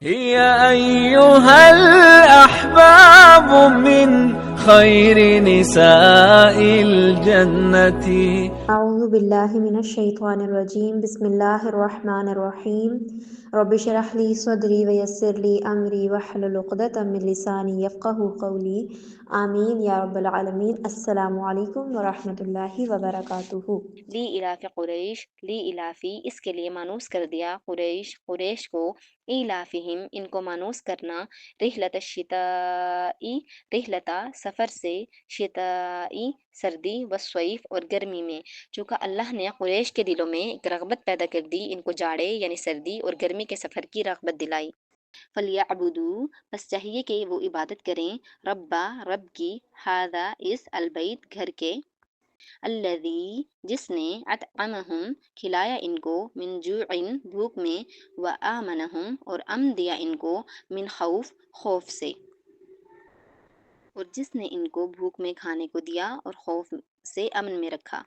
هي أيها الأحباب من خير نساء الجنة. اعوذ باللہ من الشیطان الرجیم، بسم اللہ الرحمن الرحیم۔ رب اشرح لی صدری ویسر لی امری واحلل عقدۃ من لسانی یفقہوا قولی، آمین یا رب العالمین۔ السلام علیکم ورحمۃ اللہ وبرکاتہ۔ لی الاف قریش، لی الافی اس کے لیے مانوس کر دیا قریش کو، ایلافہم ان کو مانوس کرنا، رحلت الشتائی رحلتا سفر سے، شتائی سردی، والصیف اور گرمی میں۔ چونکہ اللہ نے قریش کے دلوں میں ایک رغبت پیدا کر دی، ان کو جاڑے یعنی سردی اور گرمی کے سفر کی رغبت دلائی۔ فَلْيَعْبُدُوا بس چاہیے کہ وہ عبادت کریں، رب کی، ھذا اس، البیت گھر کے، الذی جس نے، اطعمہم کھلایا ان کو، من جوع بھوک میں، وآمنہم اور امن دیا ان کو، من خوف خوف سے، اور جس نے ان کو بھوک میں کھانے کو دیا اور خوف سے امن میں رکھا۔